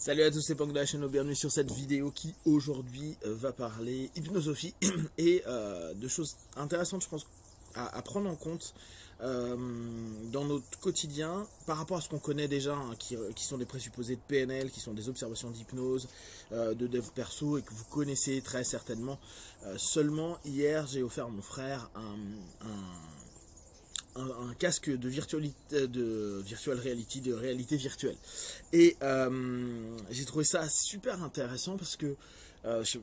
Salut à tous, c'est Pang de la chaîne, bienvenue sur cette vidéo qui aujourd'hui va parler hypnosophie et de choses intéressantes je pense à prendre en compte dans notre quotidien par rapport à ce qu'on connaît déjà, hein, qui sont des présupposés de PNL, qui sont des observations d'hypnose, de dev perso et que vous connaissez très certainement. Seulement hier j'ai offert à mon frère un casque de virtual reality, de réalité virtuelle. Et j'ai trouvé ça super intéressant parce que,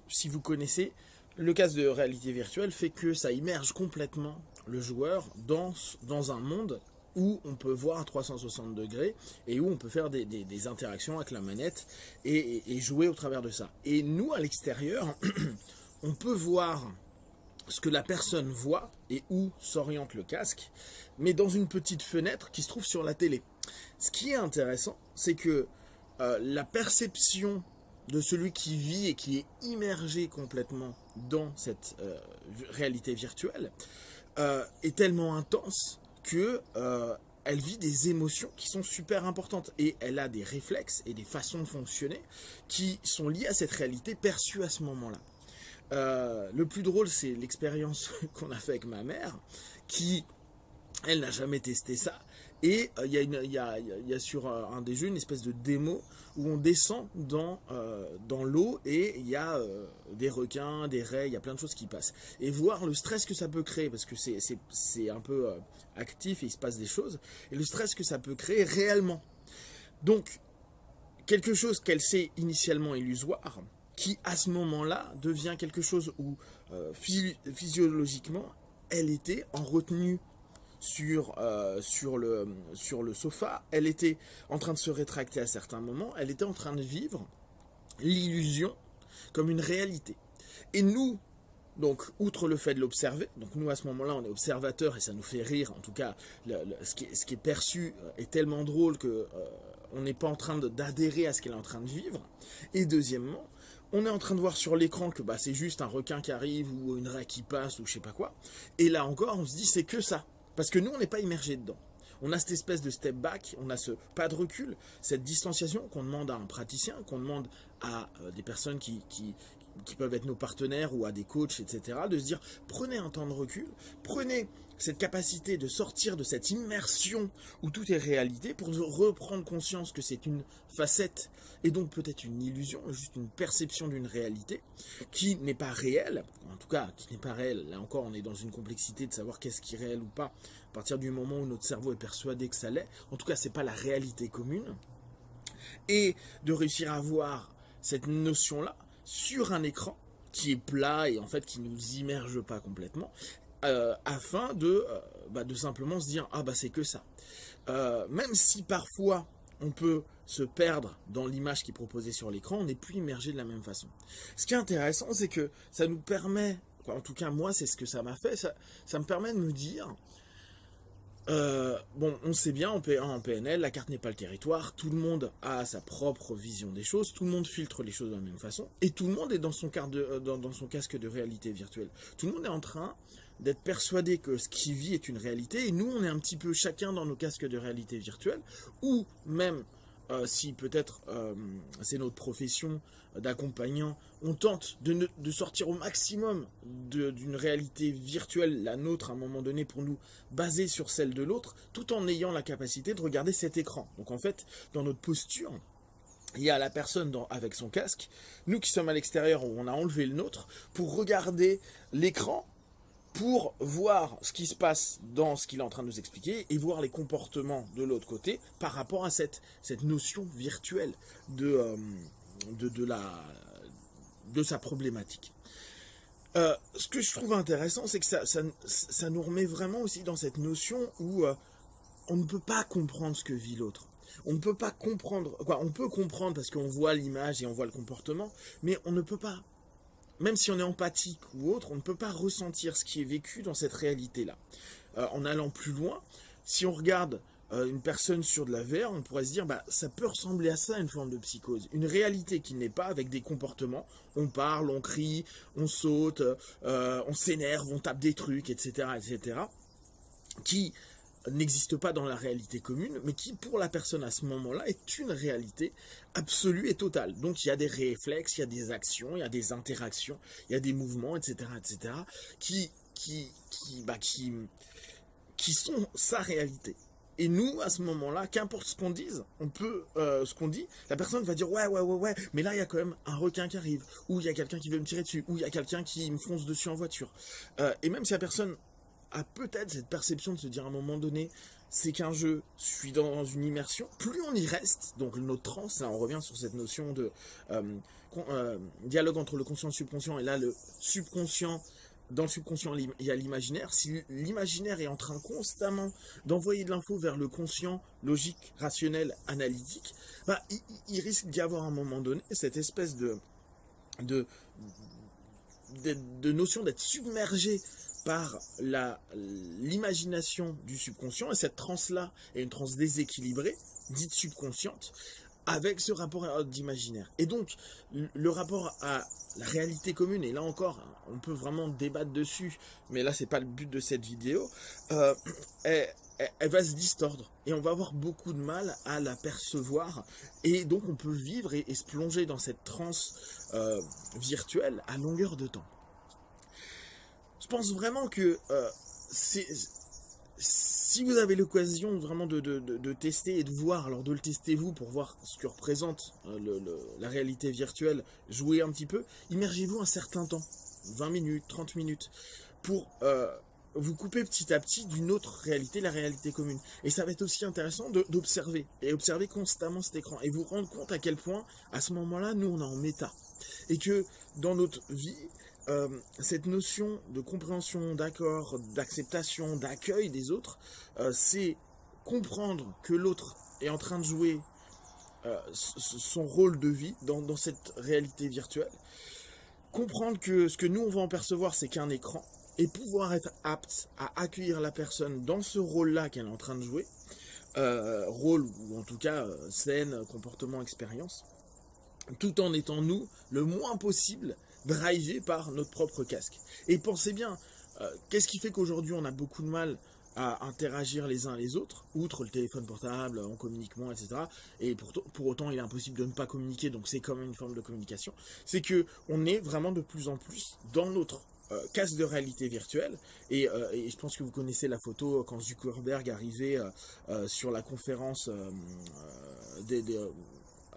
si vous connaissez, le casque de réalité virtuelle fait que ça immerge complètement le joueur dans un monde où on peut voir à 360 degrés et où on peut faire des interactions avec la manette et jouer au travers de ça. Et nous, à l'extérieur, on peut voir ce que la personne voit et où s'oriente le casque, mais dans une petite fenêtre qui se trouve sur la télé. Ce qui est intéressant, c'est que la perception de celui qui vit et qui est immergé complètement dans cette réalité virtuelle est tellement intense que elle vit des émotions qui sont super importantes et elle a des réflexes et des façons de fonctionner qui sont liés à cette réalité perçue à ce moment-là. Le plus drôle, c'est l'expérience qu'on a fait avec ma mère, qui, elle, n'a jamais testé ça. Et il y a sur un des jeux une espèce de démo où on descend dans l'eau et il y a des requins, des raies, il y a plein de choses qui passent. Et voir le stress que ça peut créer, parce que c'est un peu actif et il se passe des choses, et le stress que ça peut créer réellement. Donc, quelque chose qu'elle sait initialement illusoire, qui à ce moment-là devient quelque chose où physiologiquement elle était en retenue sur le sofa, elle était en train de se rétracter à certains moments, elle était en train de vivre l'illusion comme une réalité. Et nous, donc, outre le fait de l'observer, donc nous à ce moment-là on est observateur et ça nous fait rire, en tout cas ce qui est perçu est tellement drôle que on n'est pas en train d'adhérer à ce qu'elle est en train de vivre. Et deuxièmement, on est en train de voir sur l'écran que c'est juste un requin qui arrive ou une raie qui passe ou je sais pas quoi. Et là encore, on se dit c'est que ça. Parce que nous, on n'est pas immergé dedans. On a cette espèce de step back, on a ce pas de recul, cette distanciation qu'on demande à un praticien, qu'on demande à des personnes qui peuvent être nos partenaires ou à des coachs, etc., de se dire prenez un temps de recul, prenez cette capacité de sortir de cette immersion où tout est réalité pour reprendre conscience que c'est une facette et donc peut-être une illusion, juste une perception d'une réalité qui n'est pas réelle, en tout cas qui n'est pas réelle. Là encore, on est dans une complexité de savoir qu'est-ce qui est réel ou pas à partir du moment où notre cerveau est persuadé que ça l'est. En tout cas, c'est pas la réalité commune. Et de réussir à voir cette notion-là sur un écran qui est plat et en fait qui nous immerge pas complètement, afin de simplement se dire c'est que ça. Même si parfois on peut se perdre dans l'image qui est proposée sur l'écran, on n'est plus immergé de la même façon. Ce qui est intéressant, c'est que ça nous permet, en tout cas moi c'est ce que ça m'a fait, ça me permet de me dire on sait bien en PNL, la carte n'est pas le territoire, tout le monde a sa propre vision des choses, tout le monde filtre les choses de la même façon, et tout le monde est dans son casque de réalité virtuelle. Tout le monde est en train d'être persuadé que ce qu'il vit est une réalité, et nous on est un petit peu chacun dans nos casques de réalité virtuelle, ou même si peut-être c'est notre profession d'accompagnant, on tente de sortir au maximum d'une réalité virtuelle, la nôtre à un moment donné, pour nous baser sur celle de l'autre, tout en ayant la capacité de regarder cet écran. Donc en fait, dans notre posture, il y a la personne avec son casque, nous qui sommes à l'extérieur où on a enlevé le nôtre, pour regarder l'écran, pour voir ce qui se passe dans ce qu'il est en train de nous expliquer et voir les comportements de l'autre côté par rapport à cette notion virtuelle de sa problématique. Ce que je trouve intéressant, c'est que ça nous remet vraiment aussi dans cette notion où on ne peut pas comprendre ce que vit l'autre. On ne peut pas comprendre, on peut comprendre parce qu'on voit l'image et on voit le comportement, mais on ne peut pas. Même si on est empathique ou autre, on ne peut pas ressentir ce qui est vécu dans cette réalité-là. En allant plus loin, si on regarde une personne sur de la VR, on pourrait se dire, ça peut ressembler à ça, une forme de psychose. Une réalité qui n'est pas avec des comportements. On parle, on crie, on saute, on s'énerve, on tape des trucs, etc., etc., qui n'existe pas dans la réalité commune, mais qui pour la personne à ce moment-là est une réalité absolue et totale. Donc il y a des réflexes, il y a des actions, il y a des interactions, il y a des mouvements, etc., qui sont sa réalité. Et nous, à ce moment-là, qu'importe ce qu'on dise, ce qu'on dit, la personne va dire ouais, mais là il y a quand même un requin qui arrive, ou il y a quelqu'un qui veut me tirer dessus, ou il y a quelqu'un qui me fonce dessus en voiture. Et même si la personne a peut-être cette perception de se dire à un moment donné, c'est qu'un jeu, je suis dans une immersion, plus on y reste, donc notre transe, là on revient sur cette notion de dialogue entre le conscient et le subconscient, et là le subconscient, dans le subconscient il y a l'imaginaire, si l'imaginaire est en train constamment d'envoyer de l'info vers le conscient, logique, rationnel, analytique, il risque d'y avoir à un moment donné cette espèce de notion d'être submergé par l'imagination du subconscient, et cette transe-là est une transe déséquilibrée, dite subconsciente, avec ce rapport d'imaginaire. Et donc, le rapport à la réalité commune, et là encore, on peut vraiment débattre dessus, mais là, c'est pas le but de cette vidéo, elle va se distordre, et on va avoir beaucoup de mal à la percevoir, et donc on peut vivre et se plonger dans cette transe virtuelle à longueur de temps. Je pense vraiment que si vous avez l'occasion vraiment de tester et de voir, alors de le tester vous pour voir ce que représente la réalité virtuelle, jouer un petit peu, immergez-vous un certain temps, 20 minutes, 30 minutes, pour vous couper petit à petit d'une autre réalité, la réalité commune. Et ça va être aussi intéressant d'observer, et observer constamment cet écran, et vous rendre compte à quel point, à ce moment-là, nous on est en méta. Et que dans notre vie, cette notion de compréhension, d'accord, d'acceptation, d'accueil des autres, c'est comprendre que l'autre est en train de jouer son rôle de vie dans cette réalité virtuelle, comprendre que ce que nous on va en percevoir c'est qu'un écran, et pouvoir être apte à accueillir la personne dans ce rôle-là qu'elle est en train de jouer, rôle ou en tout cas scène, comportement, expérience, tout en étant nous le moins possible drivé par notre propre casque. Et pensez bien, qu'est-ce qui fait qu'aujourd'hui on a beaucoup de mal à interagir les uns les autres, outre le téléphone portable, on communique moins, etc. Et pour autant il est impossible de ne pas communiquer, donc c'est comme une forme de communication. C'est que on est vraiment de plus en plus dans notre casque de réalité virtuelle, et je pense que vous connaissez la photo quand Zuckerberg arrivait sur la conférence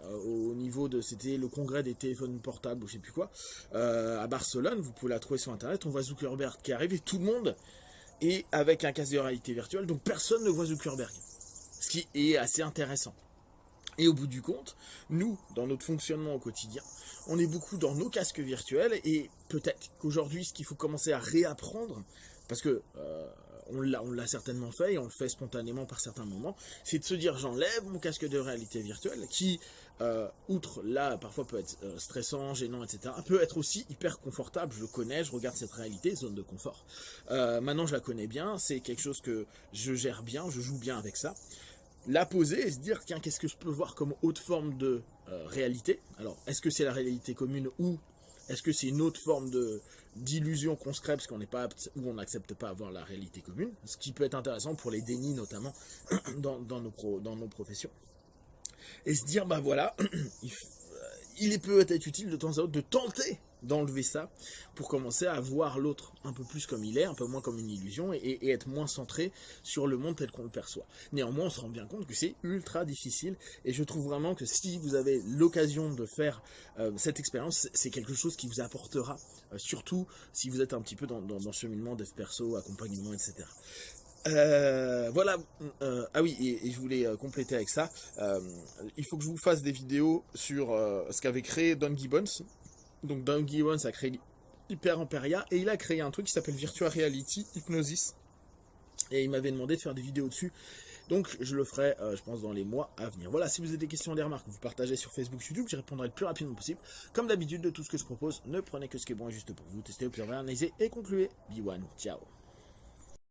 au niveau de, c'était le congrès des téléphones portables ou je sais plus quoi, à Barcelone, vous pouvez la trouver sur internet, on voit Zuckerberg qui arrive et tout le monde est avec un casque de réalité virtuelle, donc personne ne voit Zuckerberg, ce qui est assez intéressant. Et au bout du compte, nous, dans notre fonctionnement au quotidien, on est beaucoup dans nos casques virtuels, et peut-être qu'aujourd'hui, ce qu'il faut commencer à réapprendre, parce que on l'a certainement fait, et on le fait spontanément par certains moments, c'est de se dire, j'enlève mon casque de réalité virtuelle, qui, outre là, parfois peut être stressant, gênant, etc., peut être aussi hyper confortable. Je le connais, je regarde cette réalité, zone de confort. Maintenant, je la connais bien, c'est quelque chose que je gère bien, je joue bien avec ça. La poser et se dire, tiens, qu'est-ce que je peux voir comme autre forme de réalité? Alors, est-ce que c'est la réalité commune, ou est-ce que c'est une autre forme d'illusion qu'on se crée parce qu'on n'est pas apte, ou on n'accepte pas avoir la réalité commune, ce qui peut être intéressant pour les dénis notamment dans nos professions. Et se dire, bah voilà, il peut être utile de temps à autre de tenter d'enlever ça pour commencer à voir l'autre un peu plus comme il est, un peu moins comme une illusion, et être moins centré sur le monde tel qu'on le perçoit. Néanmoins, on se rend bien compte que c'est ultra difficile, et je trouve vraiment que si vous avez l'occasion de faire cette expérience, c'est quelque chose qui vous apportera, surtout si vous êtes un petit peu dans le cheminement dev perso, accompagnement, etc. Voilà, ah oui, et je voulais compléter avec ça, il faut que je vous fasse des vidéos sur ce qu'avait créé Don Gibbons. Donc Don Gibbons a créé Hyper Imperia, et il a créé un truc qui s'appelle Virtual Reality Hypnosis, et il m'avait demandé de faire des vidéos dessus, donc je le ferai je pense dans les mois à venir. Voilà, si vous avez des questions, des remarques, vous partagez sur Facebook, YouTube, j'y répondrai le plus rapidement possible. Comme d'habitude, de tout ce que je propose, ne prenez que ce qui est bon et juste pour vous, testez, observez, analysez et concluez. Be one, ciao.